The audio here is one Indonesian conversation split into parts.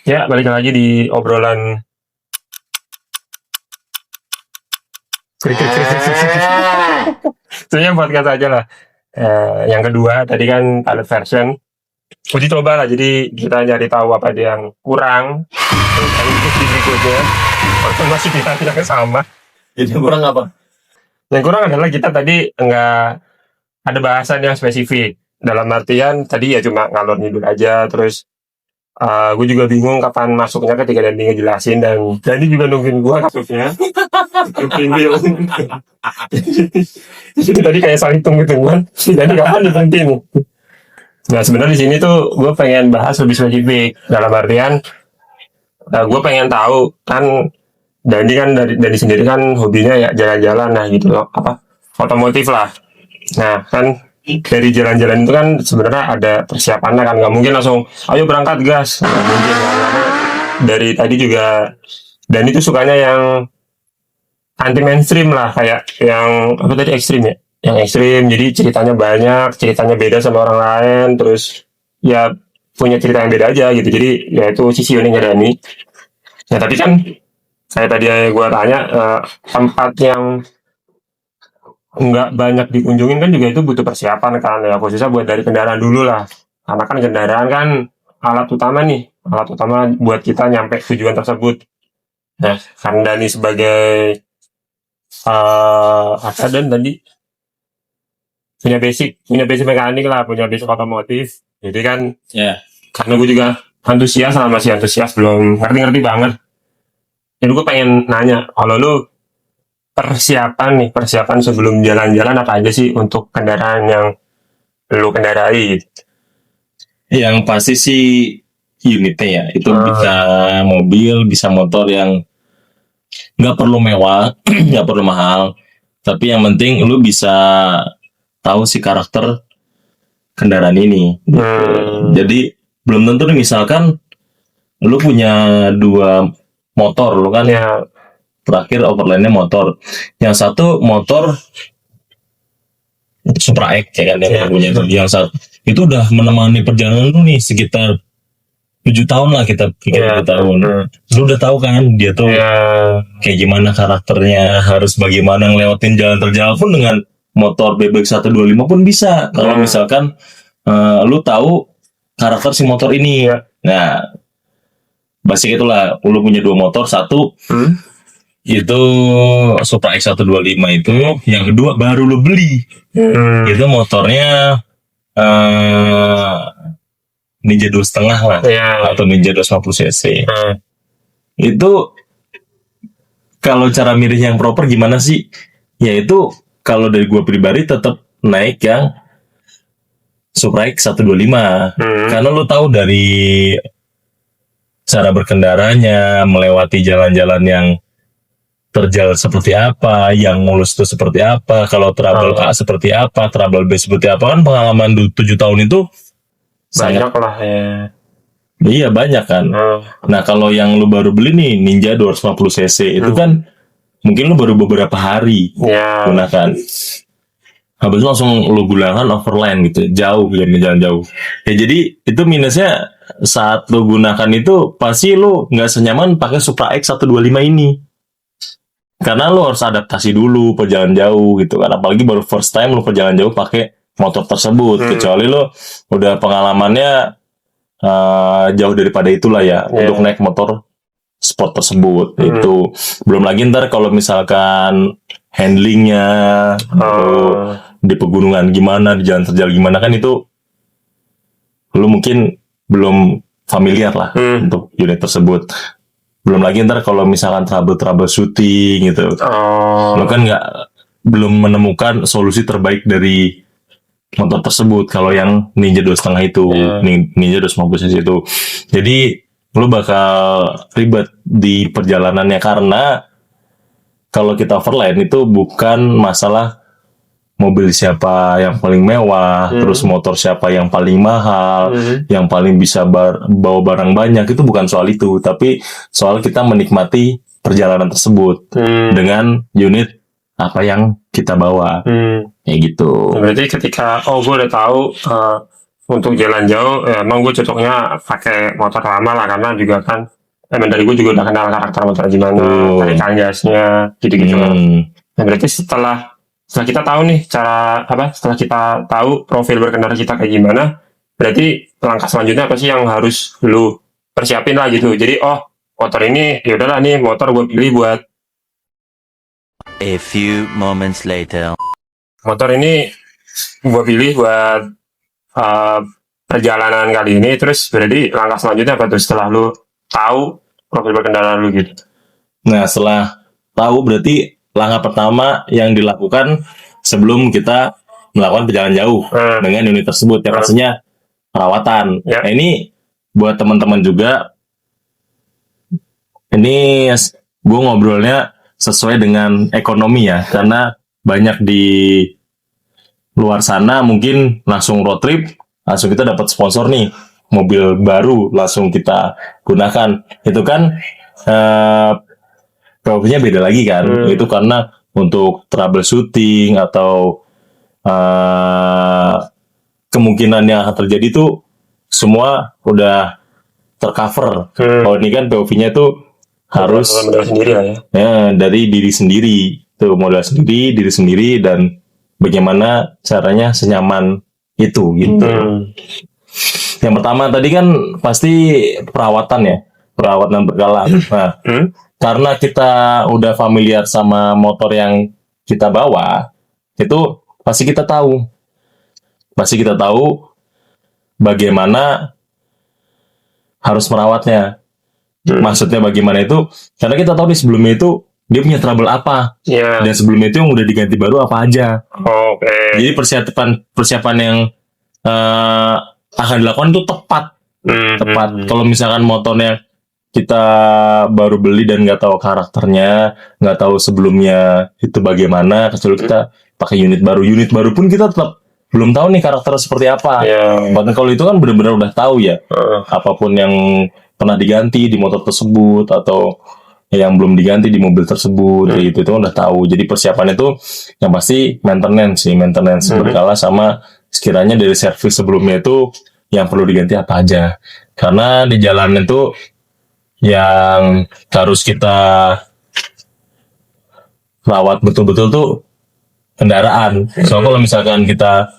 Ya, balik lagi di obrolan sebenarnya podcast aja lah. Yang kedua tadi kan pilot version. Uji coba lah, jadi kita nyari tahu apa yang kurang. Terus untuk di berikutnya, walaupun masih kita yang sama. Jadi kurang apa? Yang kurang adalah kita tadi nggak ada bahasan yang spesifik. Dalam artian tadi ya cuma ngalor ngidul aja, terus gue juga bingung kapan masuknya ketika Dandi ngejelasin, dan Dandi juga nungguin gue masuknya. Jadi tadi kayak saling tunggu-tungguan. Dandi kapan diberhenti nih? Nah sebenarnya di sini tuh gue pengen bahas lebih spesifik. Dalam artian gue pengen tahu kan, Dandi kan dari sendiri kan hobinya ya jalan-jalan, nah gitu loh, apa otomotif lah. Nah kan dari jalan-jalan itu kan sebenarnya ada persiapannya kan, nggak mungkin langsung ayo berangkat gas, nggak mungkin kan. Karena dari tadi juga Dani tuh sukanya yang anti mainstream lah, kayak yang apa tadi, ekstrim ya, yang ekstrim, jadi ceritanya banyak, ceritanya beda sama orang lain, terus ya punya cerita yang beda aja gitu, jadi ya itu sisi uniknya Dani. Ya tapi kan saya tadi gue tanya, tempat yang nggak banyak dikunjungin kan juga itu butuh persiapan kan ya, khususnya buat dari kendaraan dulu lah, karena kan kendaraan kan alat utama buat kita nyampe tujuan tersebut. Nah karena Dani sebagai dan tadi punya basic mekanik lah, punya basic otomotif, jadi kan karena gue juga masih antusias, belum ngerti banget. Jadi gue pengen nanya, kalau lu persiapan sebelum jalan-jalan apa aja sih untuk kendaraan yang lu kendarai? Yang pasti sih unitnya ya, itu bisa mobil, bisa motor yang nggak perlu mewah, nggak perlu mahal, tapi yang penting lu bisa tahu si karakter kendaraan ini. Jadi belum tentu nih, misalkan lu punya 2 motor, lu kan ya terakhir overlandnya motor, yang satu motor Supra X ya kan, yang punya itu, yang satu itu udah menemani perjalanan lu nih sekitar 7 tahun lah, kita 7 tahun. Lu udah tahu kan dia tuh kayak gimana karakternya, harus bagaimana ngelewatin jalan terjal pun dengan motor BBX 125 pun bisa. Kalau misalkan lu tahu karakter si motor ini. Nah, basic itulah, lu punya 2 motor, satu itu Supra X 125 itu, yang kedua baru lu beli. Itu motornya Ninja 2,5 lah, atau Ninja 250 cc. Itu kalau cara milih yang proper gimana sih? Ya itu kalau dari gua pribadi tetap naik yang Supra X 125. Karena lu tahu dari cara berkendaranya, melewati jalan-jalan yang terjal seperti apa, yang mulus itu seperti apa, kalau trouble A seperti apa, trouble B seperti apa, kan pengalaman 7 tahun itu banyak lah ya. Iya banyak kan. Nah kalau yang lu baru beli nih Ninja 250 cc itu kan mungkin lu baru beberapa hari gunakan, habis itu langsung lu gunakan overland gitu, jauh, jalan jauh. Ya jadi itu minusnya, saat lu gunakan itu pasti lu nggak senyaman pakai Supra X 125 ini, karena lu harus adaptasi dulu perjalanan jauh gitu kan, apalagi baru first time lu perjalanan jauh pakai motor tersebut. Kecuali lu udah pengalamannya jauh daripada itulah ya, untuk naik motor sport tersebut. Itu belum lagi ntar kalau misalkan handlingnya di pegunungan gimana, di jalan terjal gimana, kan itu lu mungkin belum familiar lah untuk unit tersebut. Belum lagi ntar kalau misalkan trouble shooting gitu, lu kan belum menemukan solusi terbaik dari motor tersebut. Kalau yang Ninja 2,5 itu, Ninja 250 cc itu, jadi lu bakal ribet di perjalanannya. Karena kalau kita overland itu bukan masalah mobil siapa yang paling mewah, terus motor siapa yang paling mahal, yang paling bisa bawa barang banyak, itu bukan soal itu, tapi soal kita menikmati perjalanan tersebut dengan unit apa yang kita bawa. Kayak gitu. Berarti ketika gue udah tahu untuk jalan jauh emang gue cocoknya pakai motor lama lah, karena juga kan emang dari gue juga udah kenal karakter motor gimana, tarikan gasnya gitu-gitu lah. Nah berarti setelah kita tahu nih setelah kita tahu profil berkendara kita kayak gimana, berarti langkah selanjutnya apa sih yang harus lu persiapin lah gitu. Jadi motor ini ya udahlah, nih motor gue pilih buat A few moments later. motor ini gue pilih buat perjalanan kali ini. Terus berarti langkah selanjutnya apa tuh setelah lu tahu profil berkendara lu gitu? Nah, setelah tahu berarti langkah pertama yang dilakukan sebelum kita melakukan perjalanan jauh dengan unit tersebut yang pastinya perawatan. Ya. Nah, ini buat teman-teman juga, ini gue ngobrolnya sesuai dengan ekonomi ya, karena banyak di luar sana mungkin langsung road trip, langsung kita dapat sponsor nih, mobil baru langsung kita gunakan. Itu kan POV-nya beda lagi kan. Itu karena untuk troubleshooting atau kemungkinan yang akan terjadi tuh semua udah tercover. Kalau ini kan POV-nya tuh harus modal sendiri lah ya. Dari diri sendiri, tuh modal sendiri, diri sendiri, dan bagaimana caranya senyaman itu gitu. Yang pertama tadi kan pasti perawatan ya, perawatan berkala. Nah, karena kita udah familiar sama motor yang kita bawa, itu pasti kita tahu bagaimana harus merawatnya. Maksudnya bagaimana itu? Karena kita tahu nih sebelumnya itu dia punya trouble apa, dan sebelumnya itu yang udah diganti baru apa aja. Jadi persiapan yang akan dilakukan itu tepat. Kalau misalkan motornya kita baru beli dan nggak tahu karakternya, nggak tahu sebelumnya itu bagaimana, kecuali kita pakai unit baru pun kita tetap belum tahu nih karakternya seperti apa. Bahkan kalau itu kan benar-benar udah tahu ya, apapun yang pernah diganti di motor tersebut atau yang belum diganti di mobil tersebut, itu udah tahu. Jadi persiapan itu yang pasti maintenance berkala, sama sekiranya dari servis sebelumnya itu yang perlu diganti apa aja. Karena di jalan itu yang harus kita rawat betul-betul tuh kendaraan. So kalau misalkan kita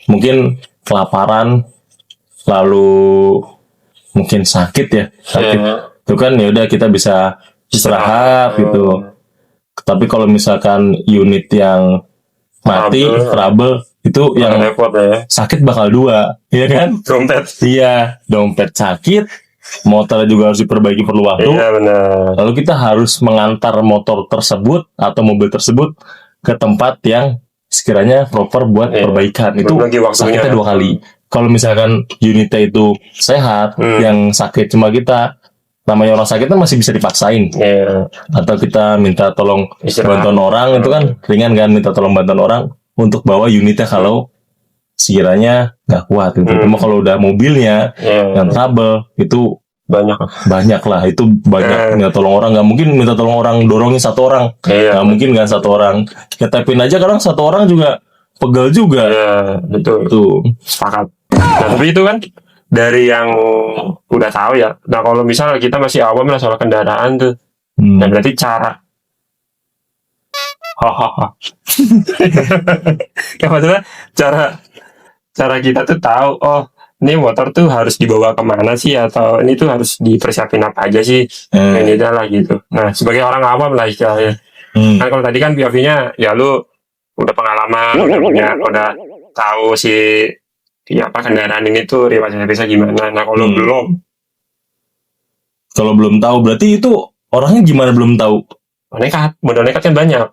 mungkin kelaparan lalu mungkin sakit, itu kan ya udah kita bisa istirahat gitu. Tapi kalau misalkan unit yang mati, trouble itu yang sakit bakal dua, ya kan? Dompet sakit, motor juga harus diperbaiki perlu waktu. Benar. Lalu kita harus mengantar motor tersebut atau mobil tersebut ke tempat yang sekiranya proper buat perbaikan. Itu sakitnya 2 kali. Kalau misalkan unitnya itu sehat, yang sakit cuma kita, namanya orang sakit kan masih bisa dipaksain. Atau kita minta tolong bantuan orang, itu kan ringan kan, minta tolong bantuan orang untuk bawa unitnya kalau sekiranya nggak kuat gitu. Cuma kalau udah mobilnya yang trouble, itu banyak lah, itu banyak minta tolong orang. Nggak mungkin minta tolong orang dorongin satu orang, nggak mungkin kan satu orang. Ketepin aja kadang satu orang juga pegel juga. Betul. Tuh. Sepakat. Nah, tapi itu kan dari yang udah tahu ya. Nah, kalau misalnya kita masih awam lah soal kendaraan tuh, nah berarti ya maksudnya cara kita tuh tahu, ini motor tuh harus dibawa kemana sih, atau ini tuh harus dipersiapin apa aja sih, ini lah gitu. Nah, sebagai orang awam lah istilahnya. Kan kalau tadi kan POV-nya ya lu udah pengalaman, udah tahu sih kendaraan ini tuh riwayatnya bisa gimana. Nah, kalau belum tahu berarti itu orangnya gimana belum tahu? Modal nekat kan banyak.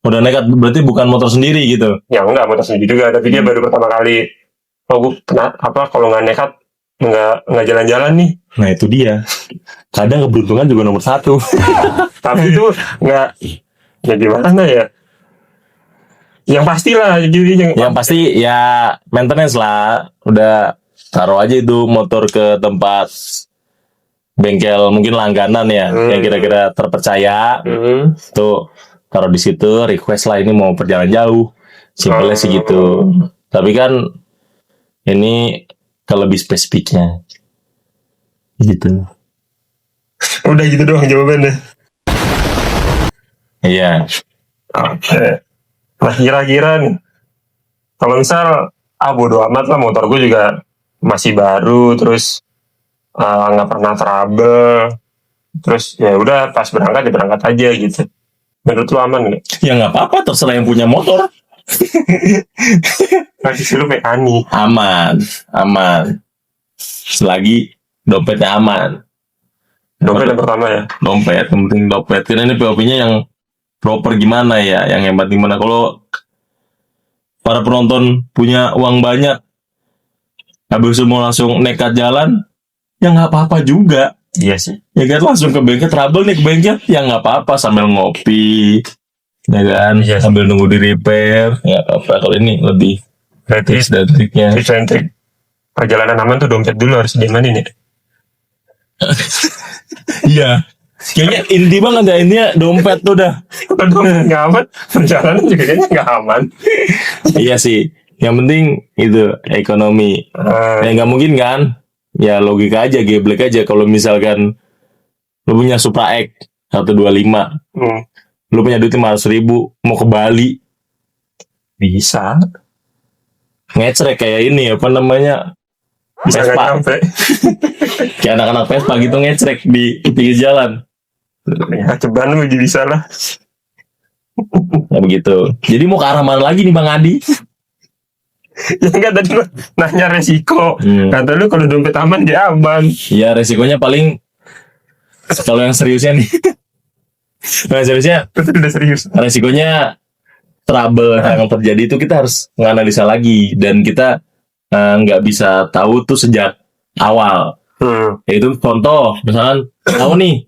Udah nekat berarti bukan motor sendiri gitu? Ya enggak, motor sendiri juga, tapi dia baru pertama kali. Kalau nggak nekat nggak jalan-jalan nih. Nah itu dia. Kadang keberuntungan juga nomor 1. Tapi itu nggak, ya gimana ya? Yang pastilah, jadi yang pasti ya maintenance lah. Udah taruh aja itu motor ke tempat bengkel mungkin langganan ya, yang kira-kira terpercaya. Tuh taruh di situ, request lah ini mau perjalanan jauh. Simpelnya sih gitu. Tapi kan Ini kalau lebih spesifiknya. Gitu. Udah gitu doang jawabannya. Iya. Oke. Nah kira-kira nih, kalau misal bodo amat lah, motor gue juga masih baru, terus nggak pernah trouble, terus ya udah pas berangkat ya berangkat aja gitu. Menurut lu aman nggak? Ya nggak apa-apa, terserah yang punya motor. Masih lu mekanik. Aman. Selagi dompetnya aman. Dompet yang pertama ya. Dompet, yang penting dompet. Karena ini POP-nya yang proper gimana ya, yang hebat gimana. Kalau para penonton punya uang banyak, habis itu mau langsung nekat jalan, ya nggak apa-apa juga. Iya sih. Ya kan langsung ke bengkel, trouble nih ke bengkel, ya nggak apa-apa sambil ngopi, ya kan, Iya. sambil nunggu di repair, nggak apa-apa. Kalau ini lebih tips dan triknya. Tips and trik perjalanan aman tuh dompet dulu harus diamanin ya. Iya. Kayaknya inti banget ya, intinya dompet tuh dah. Kalau dompet nggak aman, perjalanan juga kayaknya nggak aman. Iya sih. Yang penting itu ekonomi. Ya nggak mungkin kan? Ya logika aja, geblek aja. Kalau misalkan lu punya Supra X 125, lu punya duit 500.000, mau ke Bali, bisa. ngecrek kayak ini apa namanya? Bisa nggak Vespa. nyampe. Kayak anak-anak Vespa gitu ngecrek di pinggir jalan. Ya ceban lu jadi bisa lah. Ya begitu. Jadi mau ke arah mana lagi nih Bang Adi? Ya enggak, tadi lu nanya resiko. Kata lu kalau dompet aman dia aman. Ya resikonya paling kalau yang seriusnya nih. Kalau yang seriusnya Itu udah serius. resikonya trouble yang terjadi itu kita harus menganalisa lagi dan kita nggak bisa tahu tuh sejak awal. Yaitu contoh, misalkan tahu nih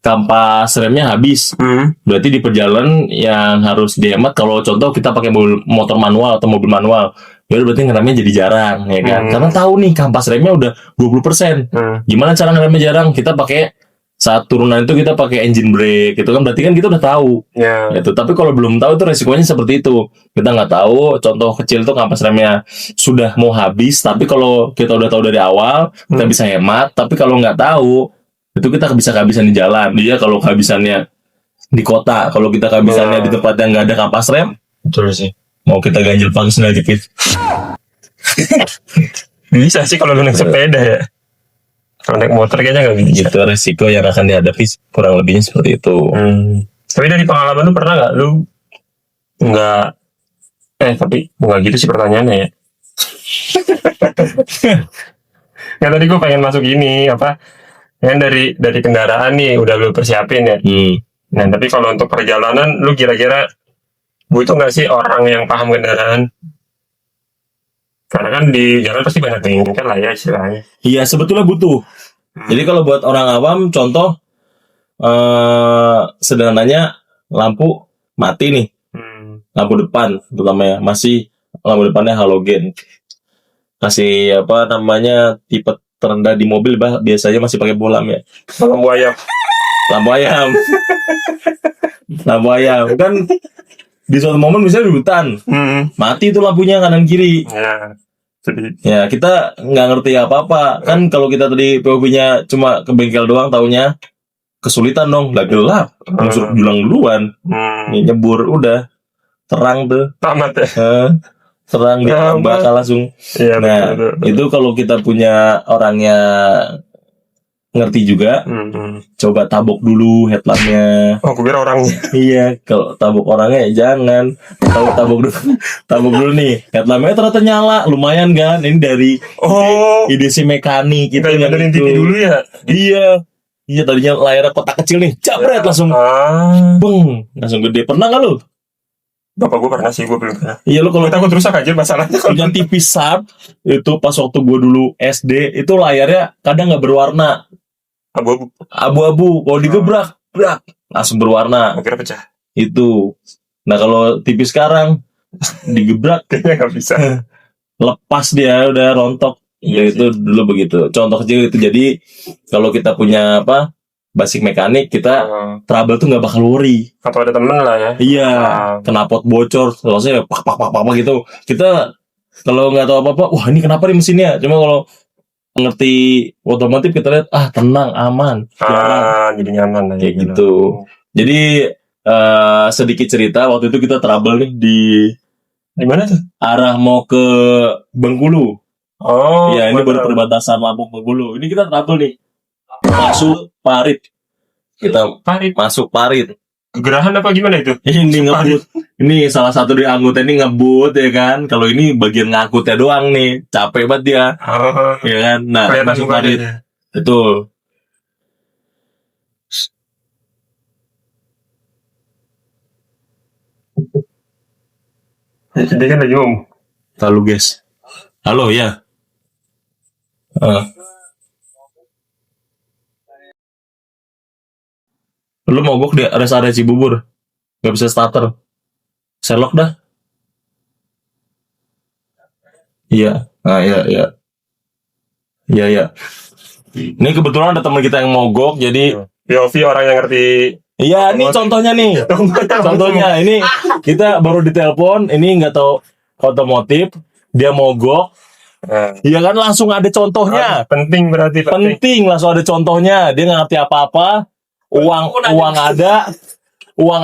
kampas remnya habis, berarti di perjalanan yang harus dihemat. Kalau contoh kita pakai motor manual atau mobil manual, ya berarti ngeremnya jadi jarang, ya kan? Karena tahu nih kampas remnya udah 20%. Gimana cara ngeremnya jarang? Kita pakai saat turunan itu kita pakai engine brake, gitu kan? Berarti kan kita udah tahu. Ya. Gitu. Tapi kalau belum tahu itu resikonya seperti itu. Kita nggak tahu. Contoh kecil tuh kampas remnya sudah mau habis, tapi kalau kita udah tahu dari awal, kita bisa hemat. Tapi kalau nggak tahu, itu kita bisa kehabisan di jalan. Dia kalau kehabisannya di kota, kalau kita kehabisannya di tempat yang nggak ada kampas rem, Betul sih. mau kita ganjil pakai sendal jepit. Bisa sih kalau lu naik sepeda ya. Kalau naik motor kayaknya nggak bisa. Itu resiko yang akan dihadapi kurang lebihnya seperti itu. Tapi dari pengalaman lu pernah nggak lu nggak tapi nggak gitu sih pertanyaannya ya. Ya tadi gue pengen masuk ini apa? Yang dari kendaraan nih udah lu persiapin ya. Nah tapi kalau untuk perjalanan lu kira-kira butuh nggak sih orang yang paham kendaraan? Karena kan di jalan pasti banyak bengkel lah ya istilahnya. Iya, sebetulnya butuh. Jadi kalau buat orang awam, contoh sederhananya lampu mati nih, lampu depan terutama ya, masih lampu depannya halogen. Kasih apa namanya tipe terendah di mobil biasanya masih pakai bolam ya. Lampu ayam. Lampu ayam. Lampu ayam kan di suatu momen misalnya di hutan, mati itu lampunya kanan kiri. Ya. Jadi Ya kita nggak ngerti apa-apa kan. Kalau kita tadi POV-nya cuma ke bengkel doang, taunya kesulitan dong, nggak gelap, langsung julang duluan, nyebur udah terang tuh, tamat ya. terang di bakal langsung. Iya, Nah betul. itu kalau kita punya orangnya ngerti juga, coba tabok dulu headlampnya. Oh, aku kira orangnya. Iya, kalau tabok orangnya ya jangan. Tabok dulu nih. Headlampnya ternyata nyala, lumayan kan? Ini dari ide si mekanik gitu Kita yang benerin itu. TV dulu ya. Iya tadinya layarnya kotak kecil nih, jabret langsung, beng, langsung gede. Pernah nggak lu? Bapak gue pernah sih, gue belum pernah. Iya lu kalau Gue takut rusak aja masalahnya. punya TV sharp itu pas waktu gue dulu SD itu layarnya kadang nggak berwarna, abu-abu. Kalau digebrak, brak, langsung berwarna. Gue kira pecah. Itu. Nah kalau TV sekarang digebrak Kayaknya nggak bisa. lepas dia udah rontok. Ya itu dulu begitu. Contoh kecil itu. Jadi kalau kita punya basic mekanik, kita trouble tuh nggak bakal worry. Atau ada temen lah ya. Iya. Knalpot bocor, terusnya pak gitu. Kita Kalau nggak tahu apa-apa, wah ini kenapa nih mesinnya? Cuma kalau ngerti otomotif kita lihat, tenang, aman, jarang. Jadi nyaman lah Kayak gitu. Jadi sedikit cerita, waktu itu kita trouble nih di mana tuh? arah mau ke Bengkulu. Oh, Ya, ini baru perbatasan Lampung Bengkulu. Ini kita trouble nih. Masuk Parit. Kita Parit. masuk Parit. Gerahan apa gimana itu? Ini ngebut. Ini salah satu dari anggota ini ngebut ya kan. Kalau ini bagian ngangkutnya doang nih. Capek banget dia. Oh, Ya kan. Nah, kelihatan masuk juga Parit. dia. Betul. Dia kan lagi ngomong. Lalu guys. Halo ya. Lu mogok di rest area Cibubur. Gak bisa starter. Sherlock dah. Iya. Iya. Iya. Ini kebetulan ada teman kita yang mogok, jadi POV orang yang ngerti. iya, ini contohnya nih. Contohnya ini kita baru ditelepon, ini nggak tahu otomotif, dia mogok. Iya kan langsung ada contohnya. Penting berarti Penting langsung ada contohnya. Dia nggak ngerti apa-apa. Uang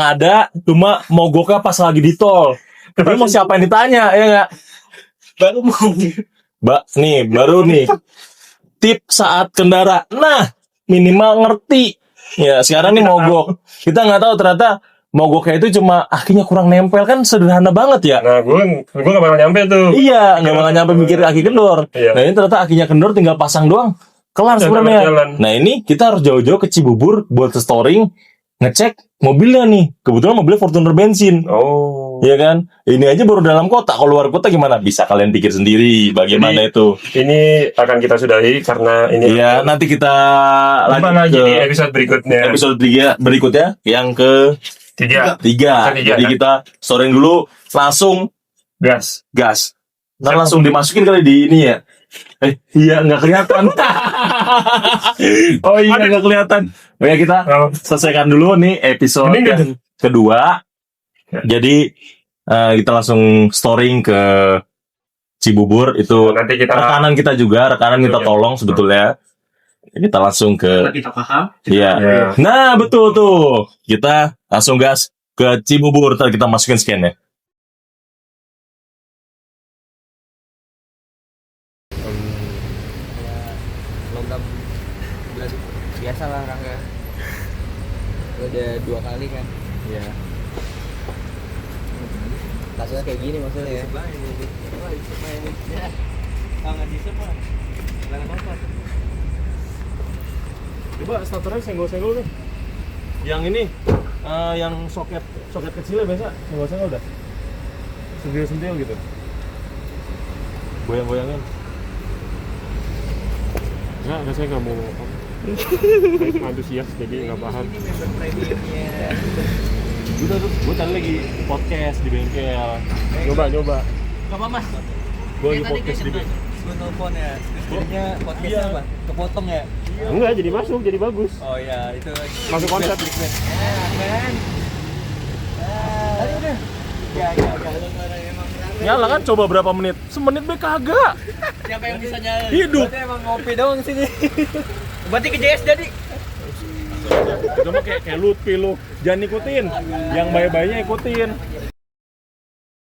ada, cuma mogoknya pas lagi di tol. Tapi mau siapa yang ditanya, ya nggak? Baru nih. Tip saat kendara. Nah, minimal ngerti. Ya, sekarang nih mogok. Kita nggak tahu ternyata mogoknya itu cuma akhirnya kurang nempel, kan sederhana banget ya. Nah, gue nggak bakal nyampe tuh. Iya, nggak bakal nyampe mikir aki kendor. Iya. Nah, ini ternyata akinya kendor tinggal pasang doang. Kelar sebenarnya. Nah, ini kita harus jauh-jauh ke Cibubur buat storing, ngecek mobilnya nih. Kebetulan mobilnya Fortuner bensin. Oh. Iya kan? Ini aja baru dalam kota. Kalau luar kota gimana? Bisa kalian pikir sendiri bagaimana itu. Ini akan kita sudahi karena ini. Iya, nanti kita lanjut lagi di episode berikutnya. Episode berikutnya yang ke tiga. Jadi kita storing dulu, langsung gas. Nah, langsung dimasukin kali di ini ya. Iya, nggak kelihatan. Oh iya, nggak kelihatan. Oh ya, kita selesaikan dulu nih episode yang kedua. Jadi kita langsung storing ke Cibubur. Itu nanti rekanan kita minta tolong sebetulnya. Kita langsung ke kita paham. Iya. Nah, betul tuh. Kita langsung gas ke Cibubur. Ntar kita masukin scan-nya. Logam biasa lah orangnya. Udah 2 kali kan. Iya. Kasusnya kayak gini maksudnya ya. Tangan di sebelah. Jangan apa. Coba starternya senggol-senggol deh. Yang ini, yang soket kecilnya biasa senggol-senggol dah. Sentil gitu. Goyang-goyangin. Nggak, saya nggak mau antusias jadi nggak paham. Ini member premiumnya. Gue tadi lagi podcast di bengkel. Coba. Gak apa-apa. Gue lagi podcast di bengkel. Gue telepon ya. Jadinya podcastnya apa? Kepotong ya? Enggak, jadi masuk, jadi bagus. Oh iya, itu Masuk konsep. kan? Tadi udah. Ya. Nyala kan coba berapa menit? Semenit be kagak. Siapa yang bisa nyala? Hidup. Berarti emang ngopi doang sini. Berarti ke JS jadi. Itu mah kayak Lutfi lu. Jangan ikutin. Yang bayi-bayinya ikutin.